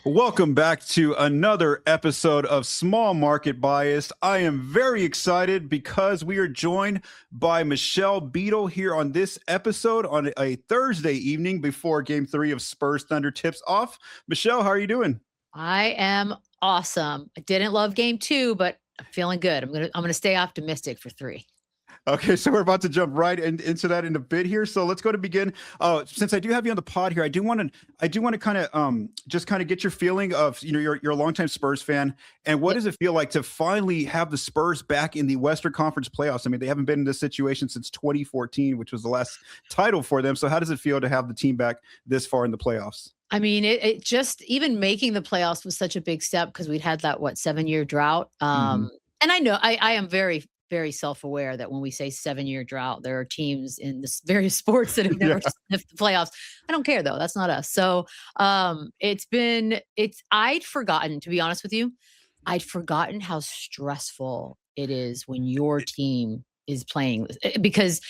Welcome back to another episode of Small Market Bias. I am very excited because we are joined by Michelle Beadle here on this episode on a Thursday evening before Game 3 of Spurs Thunder tips off. Michelle, how are you doing? I am awesome. I didn't love game 2, but I'm feeling good. I'm gonna stay optimistic for 3. Okay, so we're about to jump right into that in a bit here. So let's go to begin. Since I do have you on the pod here, I do want to kind of just kind of get your feeling of, you're a longtime Spurs fan, and what does it feel like to finally have the Spurs back in the Western Conference playoffs? I mean, they haven't been in this situation since 2014, which was the last title for them. So how does it feel to have the team back this far in the playoffs? I mean, it just even making the playoffs was such a big step because we'd had that 7-year drought. And I know I am very, very self-aware that when we say 7-year drought, there are teams in this various sports that have never sniffed the playoffs. I don't care though. That's not us. So I'd forgotten, to be honest with you, I'd forgotten how stressful it is when your team is playing, because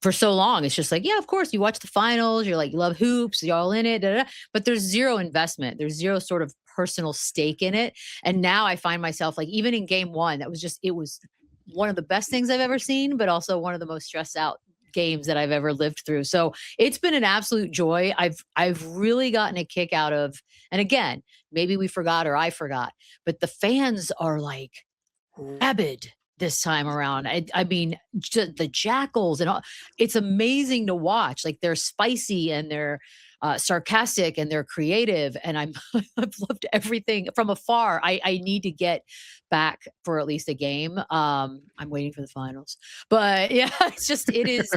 for so long it's just like, yeah, of course you watch the finals, you're like, you love hoops, you're all in it, but there's zero investment. There's zero sort of personal stake in it. And now I find myself like, even in game 1, it was one of the best things I've ever seen, but also one of the most stressed out games that I've ever lived through. So it's been an absolute joy. I've really gotten a kick out of, and again, maybe we forgot or I forgot, but the fans are like rabid this time around. I mean, just the Jackals and all, it's amazing to watch. Like, they're spicy and they're sarcastic and they're creative. And I've loved everything from afar. I need to get back for at least a game. I'm waiting for the finals, but yeah, it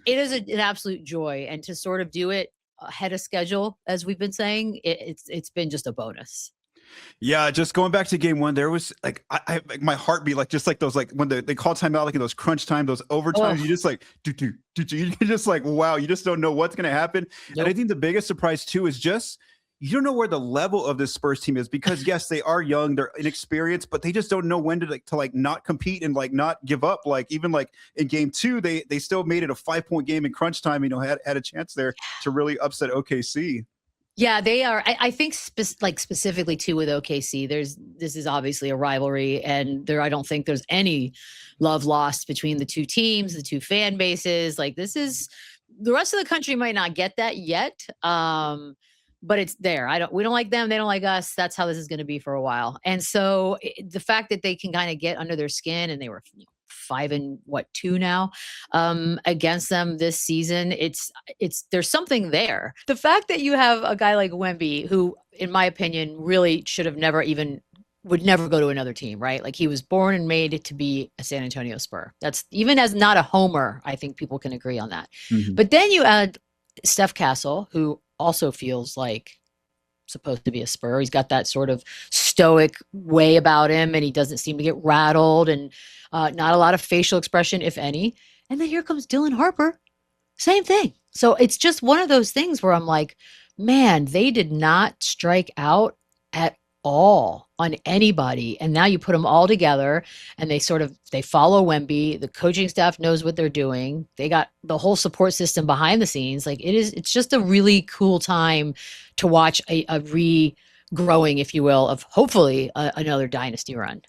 is an absolute joy. And to sort of do it ahead of schedule, as we've been saying, it's been just a bonus. Yeah, just going back to game 1, there was like I like my heart beat like just like those, like when they call timeout, like in those crunch time, those overtimes, you just like you just like, wow, you just don't know what's gonna happen. Nope. And I think the biggest surprise too is just you don't know where the level of this Spurs team is, because yes, they are young, they're inexperienced, but they just don't know when to not compete and like not give up. Like even like in game 2, they still made it a 5-point game in crunch time. Had a chance there to really upset OKC. Yeah, they are. I think specifically too with OKC, this is obviously a rivalry, and I don't think there's any love lost between the two teams, the two fan bases. Like, this is, the rest of the country might not get that yet, but it's there. We don't like them, they don't like us. That's how this is going to be for a while. And so the fact that they can kind of get under their skin, and they were 5-2 now against them this season. There's something there. The fact that you have a guy like Wemby, who, in my opinion, really would never go to another team, right? Like, he was born and made to be a San Antonio Spur. That's, even as not a homer, I think people can agree on that. But then you add Steph Castle, who also feels like supposed to be a Spur. He's got that sort of stoic way about him, and he doesn't seem to get rattled, and not a lot of facial expression, if any. And then here comes Dylan Harper. Same thing. So it's just one of those things where I'm like, man, they did not strike out at all on anybody. And now you put them all together, and they follow Wemby. The coaching staff knows what they're doing. They got the whole support system behind the scenes. Like, it's just a really cool time to watch a regrowing, if you will, of hopefully another dynasty run.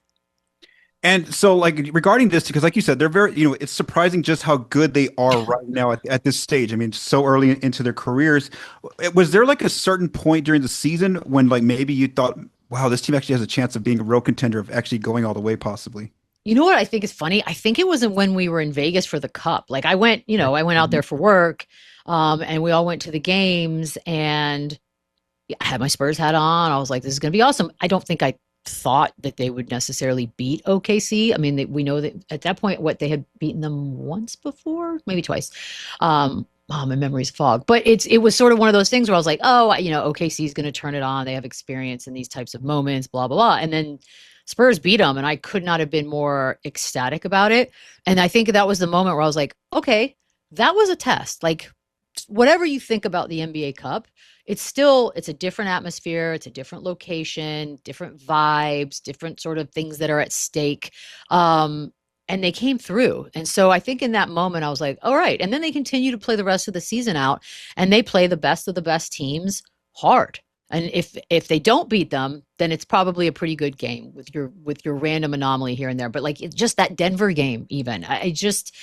And so, like, regarding this, because like you said, they're very, it's surprising just how good they are right now at this stage. I mean, so early into their careers. Was there like a certain point during the season when like maybe you thought, wow, this team actually has a chance of being a real contender, of actually going all the way possibly? You know what I think is funny? I think it wasn't when we were in Vegas for the Cup. Like, I went out there for work, and we all went to the games, and I had my Spurs hat on. I was like, this is going to be awesome. I don't think I thought that they would necessarily beat OKC. I mean, we know that at that point, they had beaten them once before, maybe twice. My memory's fog, but it was sort of one of those things where I was like, oh, OKC is going to turn it on. They have experience in these types of moments, blah, blah, blah. And then Spurs beat them, and I could not have been more ecstatic about it. And I think that was the moment where I was like, okay, that was a test. Like, whatever you think about the NBA Cup, it's a different atmosphere. It's a different location, different vibes, different sort of things that are at stake. And they came through. And so I think in that moment, I was like, all right. And then they continue to play the rest of the season out, and they play the best of the best teams hard. And if they don't beat them, then it's probably a pretty good game with your random anomaly here and there. But like just that Denver game, even I just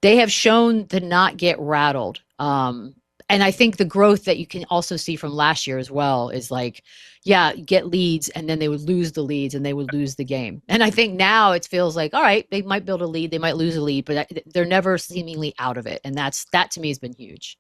they have shown to not get rattled. And I think the growth that you can also see from last year as well is like, yeah, get leads and then they would lose the leads and they would lose the game. And I think now it feels like, all right, they might build a lead, they might lose a lead, but they're never seemingly out of it. And that to me has been huge.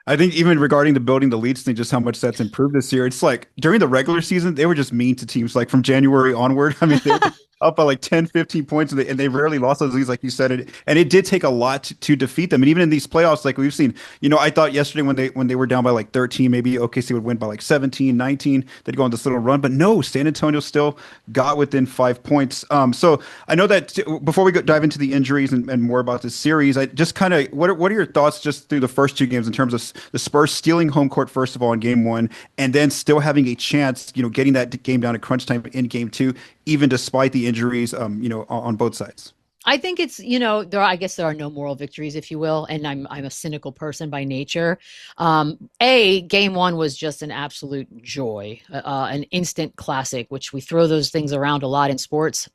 I think even regarding the building the leads thing, just how much that's improved this year. It's like during the regular season, they were just mean to teams like from January onward. I mean, they were up by like 10, 15 points and they rarely lost those leads, like you said. And it did take a lot to defeat them. And even in these playoffs, like we've seen, I thought yesterday when they were down by like 13, maybe OKC would win by like 17, 19, they'd go on this little run. But no, San Antonio still got within 5 points. So I know that before we dive into the injuries and more about this series, I just kind of, what are your thoughts just through the first two games in terms of the Spurs stealing home court, first of all, in game one, and then still having a chance, getting that game down to crunch time in game two, even despite the injuries, on both sides? I think it's, I guess there are no moral victories, if you will. And I'm a cynical person by nature. Game one was just an absolute joy, an instant classic, which we throw those things around a lot in sports.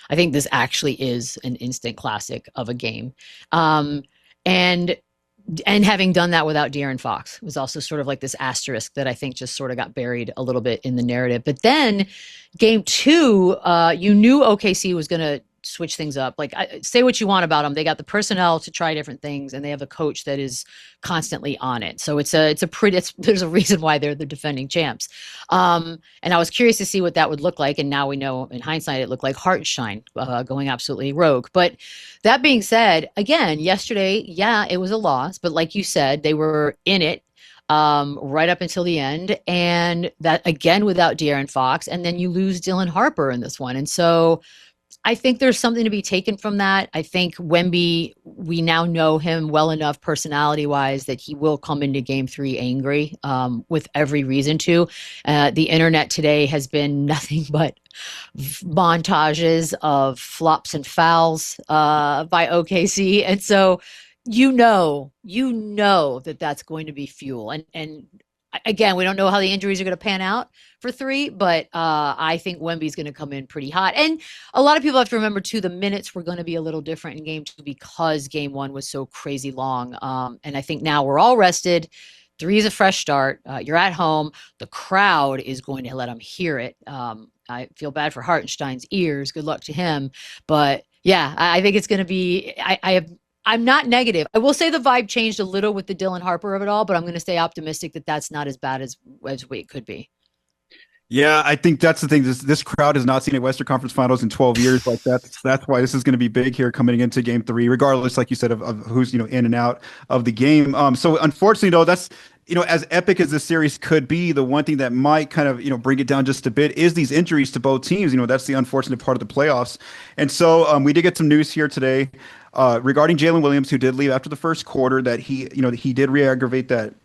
I think this actually is an instant classic of a game. And having done that without De'Aaron Fox was also sort of like this asterisk that I think just sort of got buried a little bit in the narrative. But then game two, you knew OKC was going to switch things up. Like, say what you want about them. They got the personnel to try different things, and they have a coach that is constantly on it. So there's a reason why they're the defending champs. And I was curious to see what that would look like. And now we know in hindsight, it looked like Hartenstein going absolutely rogue. But that being said, again, yesterday, yeah, it was a loss. But like you said, they were in it right up until the end. And that, again, without De'Aaron Fox. And then you lose Dylan Harper in this one. And so I think there's something to be taken from that. I think Wemby, we now know him well enough personality-wise that he will come into game three angry, with every reason to. The internet today has been nothing but montages of flops and fouls by OKC. And so you know that that's going to be fuel. And again, we don't know how the injuries are going to pan out for three, but I think Wemby's going to come in pretty hot. And a lot of people have to remember, too, the minutes were going to be a little different in game two because game one was so crazy long. And I think now we're all rested. Three is a fresh start. You're at home. The crowd is going to let them hear it. I feel bad for Hartenstein's ears. Good luck to him. But, yeah, I think it's going to be I'm not negative. I will say the vibe changed a little with the Dylan Harper of it all, but I'm going to stay optimistic that that's not as bad as it could be. Yeah, I think that's the thing. This crowd has not seen a Western Conference Finals in 12 years. Like that's why this is going to be big here coming into game three, regardless, like you said, of who's, in and out of the game. So unfortunately, though, that's, as epic as this series could be, the one thing that might kind of, bring it down just a bit is these injuries to both teams. That's the unfortunate part of the playoffs. And so we did get some news here today regarding Jalen Williams, who did leave after the first quarter, that he did re-aggravate that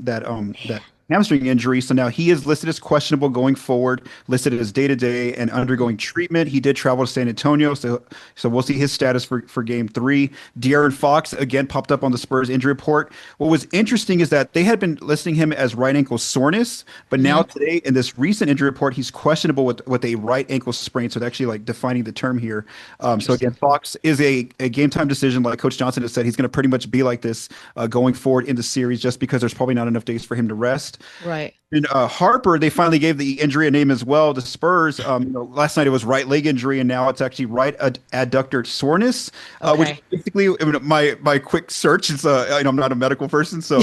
hamstring injury. So now he is listed as questionable going forward, listed as day-to-day and undergoing treatment. He did travel to San Antonio, so we'll see his status for game three. De'Aaron Fox, again, popped up on the Spurs injury report. What was interesting is that they had been listing him as right ankle soreness, but now today in this recent injury report, he's questionable with a right ankle sprain. So they're actually like defining the term here. So again, Fox is a game time decision. Like Coach Johnson has said, he's going to pretty much be like this going forward in the series, just because there's probably not enough days for him to rest. Right. And Harper, they finally gave the injury a name as well. The Spurs, last night it was right leg injury, and now it's actually right adductor soreness, which basically, my quick search is, I'm not a medical person, so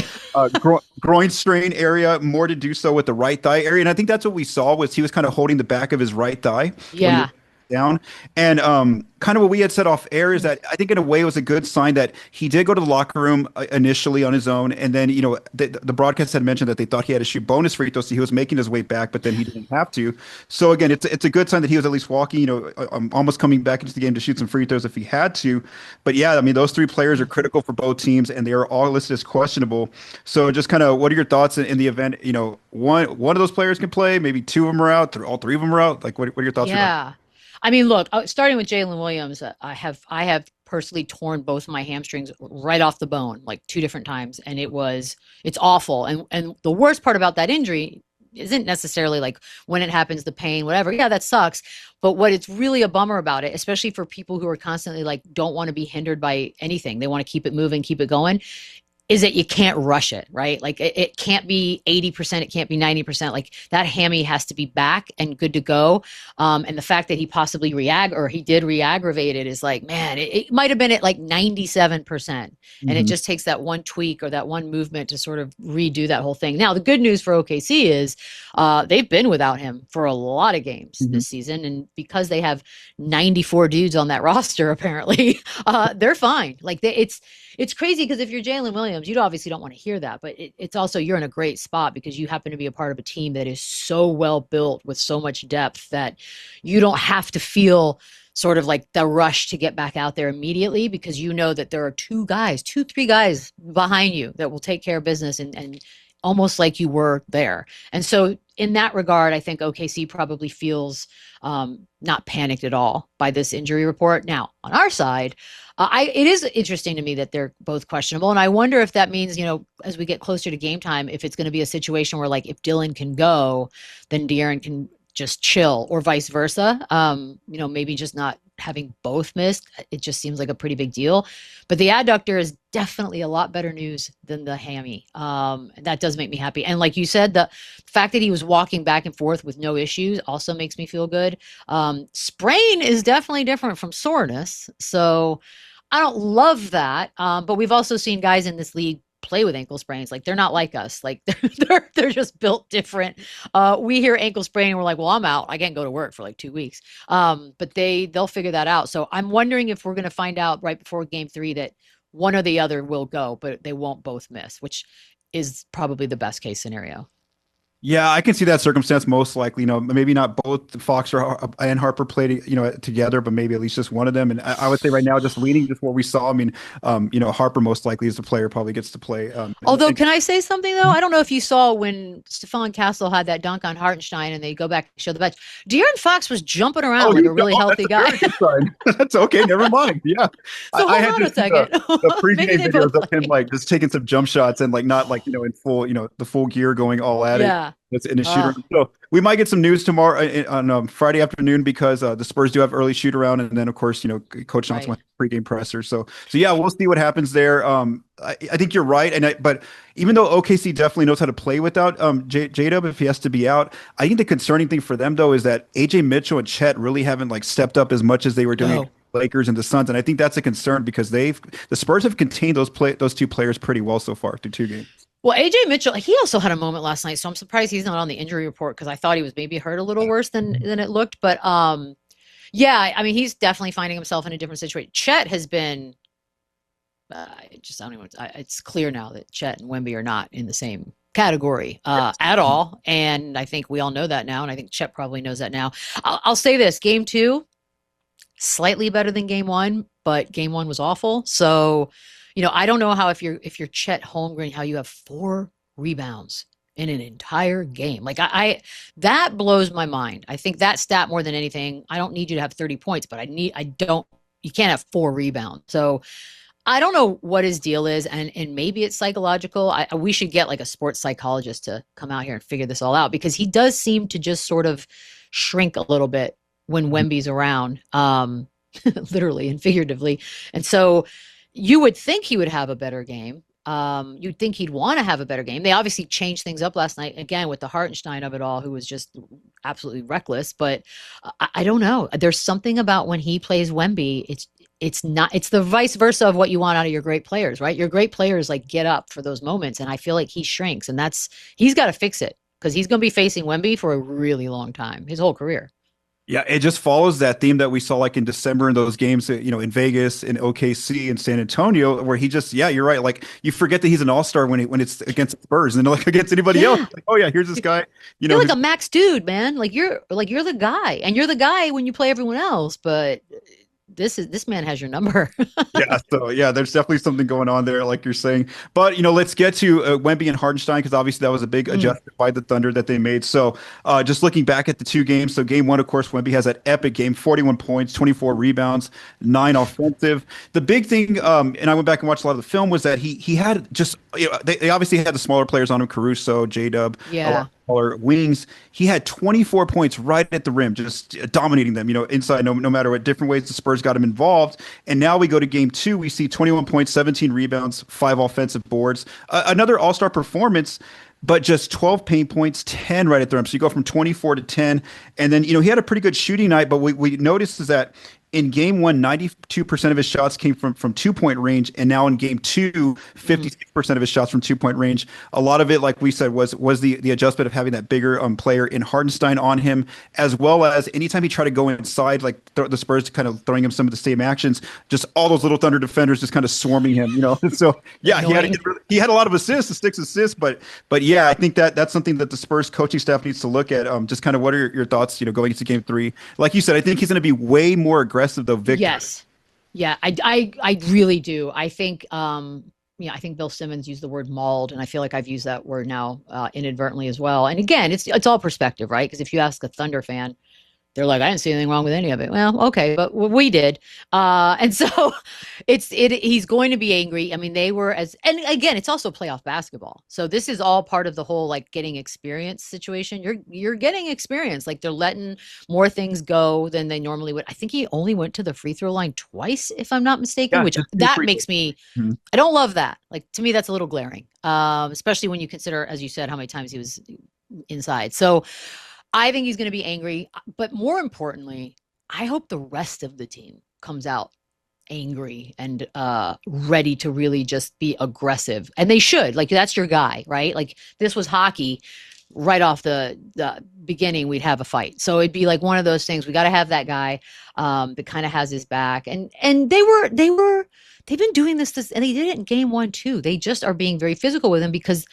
groin strain area, more to do so with the right thigh area. And I think that's what we saw was he was kind of holding the back of his right thigh. Yeah. Down. And kind of what we had said off air is that I think in a way it was a good sign that he did go to the locker room initially on his own. And then, the broadcast had mentioned that they thought he had to shoot bonus free throws, so he was making his way back, but then he didn't have to. So again, it's a good sign that he was at least walking, almost coming back into the game to shoot some free throws if he had to. But yeah, I mean, those three players are critical for both teams, and they are all listed as questionable. So just kind of, what are your thoughts in the event, one of those players can play, maybe two of them are out, all three of them are out? Like, what are your thoughts? Yeah. I mean, look, starting with Jalen Williams, I have personally torn both my hamstrings right off the bone, like 2 different times. And it's awful. And the worst part about that injury, isn't necessarily like when it happens, the pain, whatever. Yeah, that sucks. But what it's really a bummer about it, especially for people who are constantly like, don't want to be hindered by anything. They want to keep it moving, keep it going, is that you can't rush it, right? Like it can't be 80%, it can't be 90%. Like that hammy has to be back and good to go. And the fact that he possibly he did re-aggravate it is like, man, it might have been at like 97%. And it just takes that one tweak or that one movement to sort of redo that whole thing. Now, the good news for OKC is they've been without him for a lot of games this season. And because they have 94 dudes on that roster, apparently, they're fine. Like it's crazy because if you're Jalen Williams, you obviously don't want to hear that, but it's also, you're in a great spot because you happen to be a part of a team that is so well built with so much depth that you don't have to feel sort of like the rush to get back out there immediately, because you know that there are three guys behind you that will take care of business and almost like you were there. And so in that regard, I think OKC probably feels not panicked at all by this injury report. Now, on our side, it is interesting to me that they're both questionable. And I wonder if that means, as we get closer to game time, if it's going to be a situation where, like, if Dylan can go, then De'Aaron can just chill, or vice versa. Maybe just not having both missed. It just seems like a pretty big deal. But the adductor is definitely a lot better news than the hammy. That does make me happy. And like you said, the fact that he was walking back and forth with no issues also makes me feel good. Sprain is definitely different from soreness. So I don't love that. But we've also seen guys in this league play with ankle sprains. Like, they're not like us. Like, they're just built different. We hear ankle sprain and we're like, well, I'm out. I can't go to work for like 2 weeks. But they'll figure that out. So I'm wondering if we're going to find out right before game 3 that one or the other will go, but they won't both miss, which is probably the best case scenario. Yeah, I can see that circumstance most likely. Maybe not both Fox and Harper played, together, but maybe at least just one of them. And I would say right now, just leading just what we saw. I mean, Harper most likely as the player probably gets to play. Although, can I say something though? I don't know if you saw when Stephon Castle had that dunk on Hartenstein, and they go back and show the bench. De'Aaron Fox was jumping around like a really healthy guy. That's okay. Never mind. Yeah. So hold on a second. The pregame videos of him like just taking some jump shots and like not like in full the full gear going all at it. That's in a shooter. So we might get some news tomorrow on Friday afternoon, because the Spurs do have early shoot around, and then of course Coach Johnson went pregame presser. So yeah, we'll see what happens there. I think you're right, but even though OKC definitely knows how to play without J-Dub if he has to be out, I think the concerning thing for them though is that AJ Mitchell and Chet really haven't like stepped up as much as they were doing. Lakers and the Suns, and I think that's a concern because the Spurs have contained those two players pretty well so far through 2 games. Well, AJ Mitchell, he also had a moment last night, so I'm surprised he's not on the injury report, because I thought he was maybe hurt a little worse than it looked. But yeah, I mean, he's definitely finding himself in a different situation. Chet has been it's clear now that Chet and Wemby are not in the same category at all, and I think we all know that now, and I think Chet probably knows that now. I'll say this: game 2, slightly better than game 1, but game 1 was awful. So, I don't know how if you're Chet Holmgren, how you have 4 rebounds in an entire game. Like that blows my mind. I think that stat more than anything. I don't need you to have 30 points, but you can't have 4 rebounds. So I don't know what his deal is, and maybe it's psychological. We should get like a sports psychologist to come out here and figure this all out, because he does seem to just sort of shrink a little bit when Wemby's around, literally and figuratively. And so you would think he would have a better game. You'd think he'd want to have a better game. They obviously changed things up last night, again, with the Hartenstein of it all, who was just absolutely reckless. But I don't know. There's something about when he plays Wemby, it's the vice versa of what you want out of your great players, right? Your great players like get up for those moments, and I feel like he shrinks, and he's got to fix it, because he's going to be facing Wemby for a really long time, his whole career. Yeah, it just follows that theme that we saw like in December in those games, in Vegas, in OKC, and San Antonio, where he just, you're right. Like, you forget that he's an all-star when it's against the Spurs, and like against anybody else. Like, oh yeah, here's this guy. You're like a max dude, man. Like you're the guy, and you're the guy when you play everyone else, but this man has your number. So there's definitely something going on there, like you're saying. But let's get to Wemby and Hartenstein, because obviously that was a big adjustment by the Thunder that they made. So just looking back at the 2 games, so game 1, of course, Wemby has that epic game, 41 points, 24 rebounds, 9 offensive. The big thing, and I went back and watched a lot of the film, was that he had just they obviously had the smaller players on him, Caruso, J-Dub, smaller wings. He had 24 points right at the rim, just dominating them, inside, no matter what different ways the Spurs got him involved. And now we go to game two, we see 21 points, 17 rebounds, 5 offensive boards, another all-star performance, but just 12 paint points, 10 right at the rim. So you go from 24 to 10. And then, he had a pretty good shooting night, but we noticed is that in game one, 92% of his shots came from 2-point range. And now in game two, 56% of his shots from 2-point range. A lot of it, like we said, was the adjustment of having that bigger player in Hartenstein on him, as well as anytime he tried to go inside, like the Spurs kind of throwing him some of the same actions, just all those little Thunder defenders just kind of swarming him, So yeah, he had a lot of assists, 6 assists, but yeah, I think that's something that the Spurs coaching staff needs to look at. Just kind of what are your thoughts, going into game three? Like you said, I think he's going to be way more aggressive though, Victor. Yes. Yeah, I really do. I think I think Bill Simmons used the word mauled, and I feel like I've used that word now inadvertently as well. And again, it's all perspective, right? Because if you ask a Thunder fan, they're like, I didn't see anything wrong with any of it. Well, okay, but we did. And so he's going to be angry. I mean, and again, it's also playoff basketball. So this is all part of the whole like getting experience situation. You're getting experience. Like they're letting more things go than they normally would. I think he only went to the free throw line twice, if I'm not mistaken, which that makes me, I don't love that. Like to me, that's a little glaring, especially when you consider, as you said, how many times he was inside. So I think he's going to be angry, but more importantly, I hope the rest of the team comes out angry and ready to really just be aggressive. And they should. Like, that's your guy, right? Like, this was hockey. Right off the beginning, we'd have a fight. So it'd be like one of those things. We got to have that guy that kind of has his back. And they've been doing this, and they did it in game 1 too. They just are being very physical with him because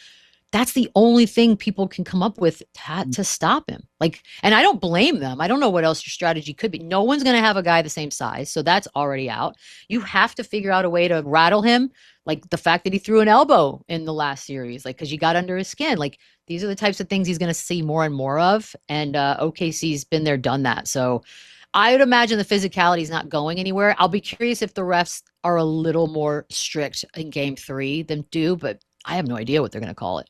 that's the only thing people can come up with to stop him. Like, and I don't blame them. I don't know what else your strategy could be. No one's going to have a guy the same size. So that's already out. You have to figure out a way to rattle him. Like the fact that he threw an elbow in the last series, like, cause you got under his skin. Like these are the types of things he's going to see more and more of. And OKC's been there, done that. So I would imagine the physicality is not going anywhere. I'll be curious if the refs are a little more strict in game 3 than 2, but I have no idea what they're going to call it.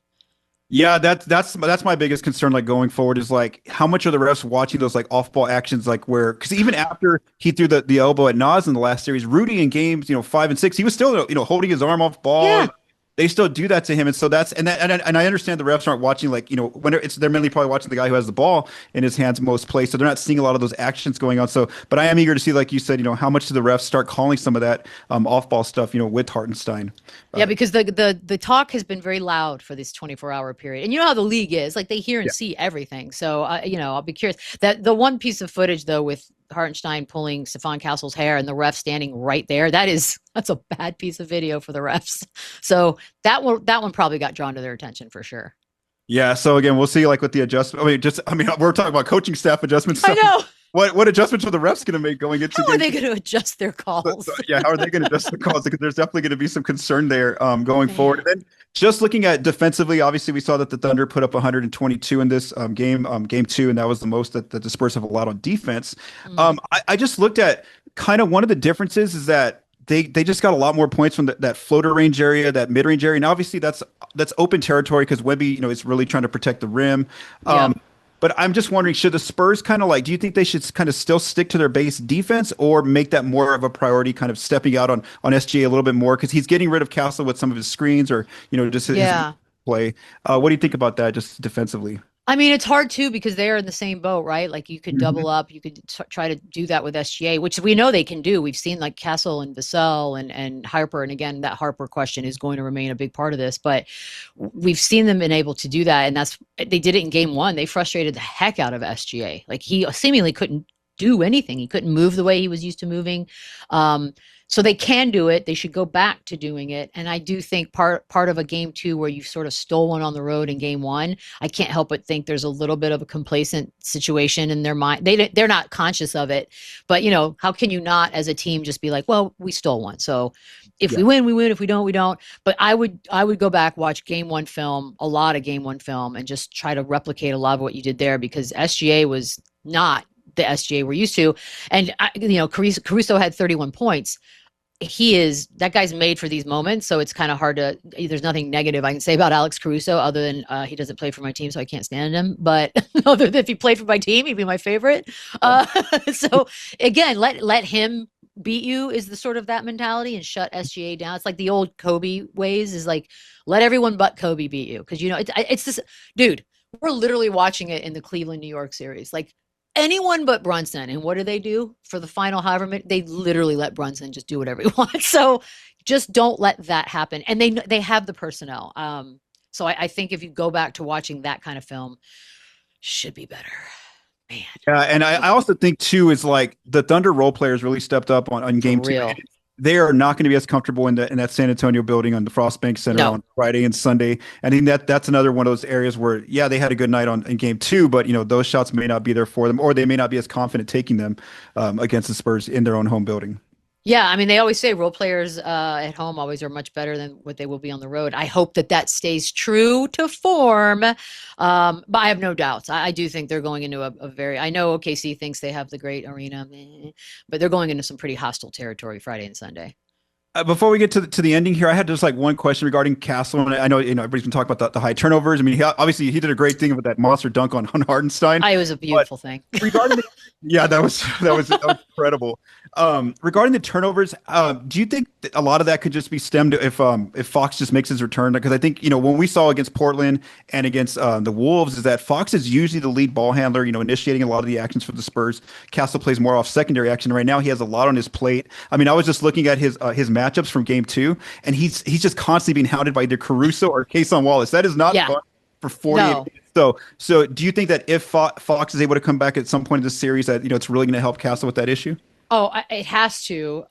Yeah, that's my biggest concern, like going forward, is like how much are the refs watching those like off ball actions, like where, because even after he threw the elbow at Nas in the last series, Rudy in games 5 and 6, he was still holding his arm off ball. Yeah. They still do that to him, and so that's and I understand the refs aren't watching, like, when they're mainly probably watching the guy who has the ball in his hands most plays, so they're not seeing a lot of those actions going on. So, but I am eager to see, like you said, how much do the refs start calling some of that off ball stuff, with Hartenstein. Yeah, because the talk has been very loud for this 24-hour period, and you know how the league is, like they hear and see everything. So I'll be curious. That the one piece of footage though with Hartenstein pulling Stephon Castle's hair and the ref standing right there, that's a bad piece of video for the refs. So that one probably got drawn to their attention for sure. Yeah. So again, we'll see, like, with the adjustment. We're talking about coaching staff adjustments. I know. What adjustments are the refs going to make going into? How are they going to adjust their calls? How are they going to adjust the calls? Because there's definitely going to be some concern there going forward. And then just looking at defensively, obviously we saw that the Thunder put up 122 in this game 2, and that was the most that the Spurs have allowed on defense. I just looked at kind of one of the differences is that they just got a lot more points from that floater range area, that mid range area, and obviously that's open territory because Wemby is really trying to protect the rim. But I'm just wondering, should the Spurs kind of do you think they should kind of still stick to their base defense or make that more of a priority, kind of stepping out on SGA a little bit more? Because he's getting rid of Castle with some of his screens or, just his play. What do you think about that just defensively? I mean, it's hard too because they're in the same boat, right? Like you could double up, you could try to do that with SGA, which we know they can do. We've seen like Castle and Vassell and Harper, and again, that Harper question is going to remain a big part of this. But we've seen them been able to do that, and they did it in game 1. They frustrated the heck out of SGA. Like he seemingly couldn't do anything. He couldn't move the way he was used to moving. So they can do it. They should go back to doing it. And I do think part of a game 2 where you've sort of stolen on the road in game 1, I can't help but think there's a little bit of a complacent situation in their mind. They're not conscious of it, but how can you not as a team just be like, well, we stole one. So if we win, we win. If we don't, we don't. But I would go back, watch game 1 film, a lot of game 1 film, and just try to replicate a lot of what you did there, because SGA was not the SGA we're used to. And Caruso had 31 points. that guy's made for these moments. So it's kind of hard to, there's nothing negative I can say about Alex Caruso other than he doesn't play for my team, so I can't stand him. But other than if he played for my team, he'd be my favorite. So again, let him beat you is the sort of that mentality, and shut SGA down. It's like the old Kobe ways, is like, let everyone but Kobe beat you. Cause it's this, dude, we're literally watching it in the Cleveland, New York series. Like, anyone but Brunson. And what do for the final however minute? They literally let Brunson just do whatever he wants. So just don't let that happen. And they have the personnel. So I think if you go back to watching that kind of film, should be better. Man. Yeah, and I also think too is like the Thunder role players really stepped up on game two. They are not going to be as comfortable in that San Antonio building on the Frostbank Center on Friday and Sunday. I think that's another one of those areas where, yeah, they had a good night in game two, but those shots may not be there for them, or they may not be as confident taking them against the Spurs in their own home building. Yeah, I mean, they always say role players at home always are much better than what they will be on the road. I hope that stays true to form, but I have no doubts. I do think they're going into a very – I know OKC thinks they have the great arena, but they're going into some pretty hostile territory Friday and Sunday. Before we get to the ending here, I had just like one question regarding Castle, and I know everybody's been talking about the high turnovers. I mean, obviously he did a great thing with that monster dunk on Hartenstein. It was a beautiful thing. Regarding that was incredible. Regarding the turnovers, do you think that a lot of that could just be stemmed if Fox just makes his return? Because I think when we saw against Portland and against the Wolves, is that Fox is usually the lead ball handler, initiating a lot of the actions for the Spurs. Castle plays more off secondary action. Right now, he has a lot on his plate. I mean, I was just looking at his matchups from game two, and he's just constantly being hounded by either Caruso or Cason Wallace. That is not fun for 48 minutes. So do you think that if Fox is able to come back at some point in this series, that it's really going to help Castle with that issue? Oh, it has to.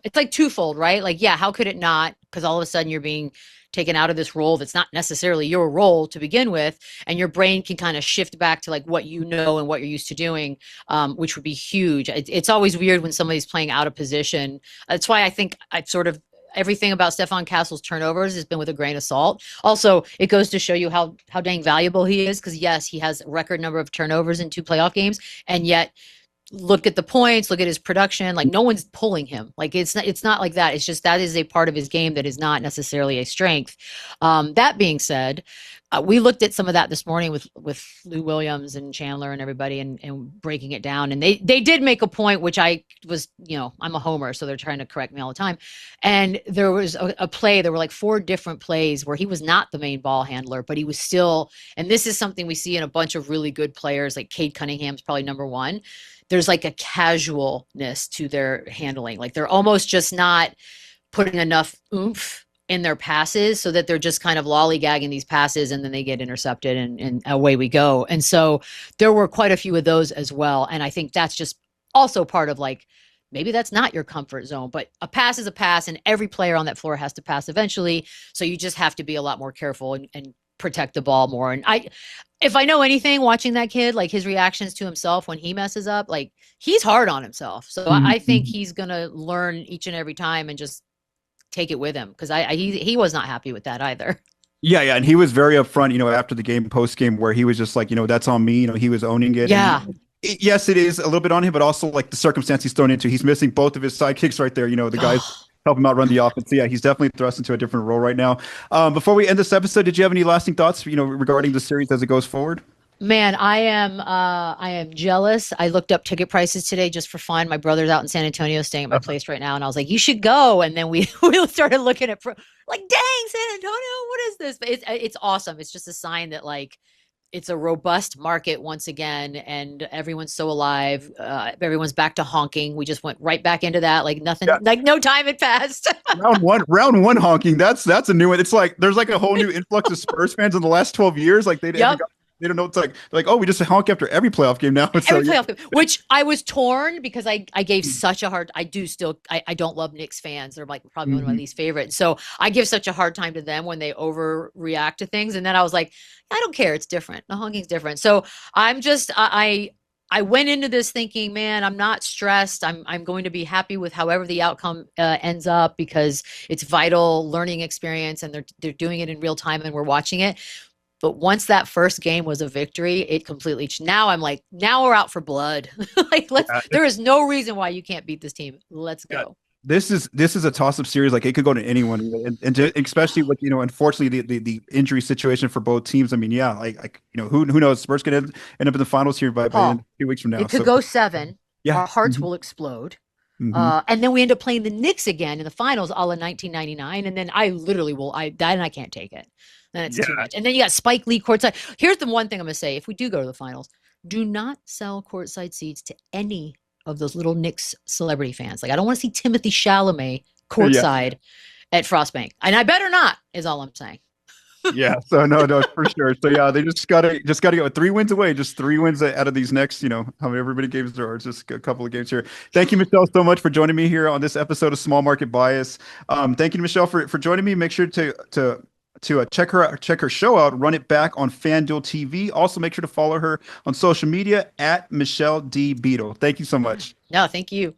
It's like twofold, right? Like, yeah, how could it not? Because all of a sudden you're being taken out of this role that's not necessarily your role to begin with, and your brain can kind of shift back to like what you know and what you're used to doing, which would be huge. It's always weird when somebody's playing out of position. That's why I think I've sort of everything about Stephon Castle's turnovers has been with a grain of salt. Also, it goes to show you how dang valuable he is, because yes, he has a record number of turnovers in 2 playoff games, and yet look at the points, look at his production. Like, no one's pulling him. Like, it's not like that. It's just that is a part of his game that is not necessarily a strength. That being said, we looked at some of that this morning with Lou Williams and Chandler and everybody, and breaking it down. And they did make a point, which I was, I'm a homer, so they're trying to correct me all the time. And there was a play, there were like 4 different plays where he was not the main ball handler, but he was still, and this is something we see in a bunch of really good players, like Cade Cunningham's probably number one. There's like a casualness to their handling. Like, they're almost just not putting enough oomph in their passes, so that they're just kind of lollygagging these passes, and then they get intercepted, and away we go. And so there were quite a few of those as well. And I think that's just also part of, like, maybe that's not your comfort zone, but a pass is a pass, and every player on that floor has to pass eventually. So you just have to be a lot more careful and protect the ball more. And if I know anything, watching that kid, like his reactions to himself when he messes up, like, he's hard on himself. So I think he's going to learn each and every time and just take it with him, because he was not happy with that either. Yeah, and he was very upfront, after the game, post game, where he was just like, that's on me. He was owning it. Yeah. Yes, it is a little bit on him, but also like the circumstance he's thrown into. He's missing both of his sidekicks right there. The guys help him out run the offense. Yeah, he's definitely thrust into a different role right now. Before we end this episode, did you have any lasting thoughts, regarding the series as it goes forward? Man, I am jealous. I looked up ticket prices today just for fun. My brother's out in San Antonio staying at my place right now, and I was like, you should go. And then we started looking at like, dang, San Antonio, what is this? But it's awesome. It's just a sign that, like, it's a robust market once again, and everyone's so alive. Everyone's back to honking. We just went right back into that, like nothing, like no time had passed. round one honking. That's a new one. It's like there's like a whole new influx of Spurs fans in the last 12 years. Like they don't know. It's like, oh, we just honk after every playoff game now. Playoff game, which I was torn, because I gave such a hard. I don't love Knicks fans. They're like probably one of my least favorites. So I give such a hard time to them when they overreact to things. And then I was like, I don't care. It's different. The honking's different. So I'm just I went into this thinking, man, I'm not stressed. I'm going to be happy with however the outcome ends up, because it's vital learning experience, and they're doing it in real time, and we're watching it. But once that first game was a victory, it completely. Now I'm like, now we're out for blood. Like, there is no reason why you can't beat this team. Let's go. this is a toss-up series. Like, it could go to anyone, especially with, unfortunately the injury situation for both teams. I mean, yeah, like who knows? Spurs could end up in the finals here by Paul, a few weeks from now. it could go 7. Yeah. Our hearts will explode. And then we end up playing the Knicks again in the finals, all in 1999. And then I literally I can't take it. Then it's too much. And then you got Spike Lee courtside. Here's the one thing I'm going to say. If we do go to the finals, do not sell courtside seats to any of those little Knicks celebrity fans. Like, I don't want to see Timothy Chalamet courtside at Frostbank. And I better not, is all I'm saying. Yeah. So no, for sure. So yeah, they just gotta go 3 wins away, just 3 wins out of these next, how everybody games there are, just a couple of games here. Thank you, Michelle, so much for joining me here on this episode of Small Market Bias. Thank you, Michelle, for joining me. Make sure to check her show out, Run It Back, on FanDuel TV. Also, make sure to follow her on social media at Michelle D. Beadle. Thank you so much. No, thank you.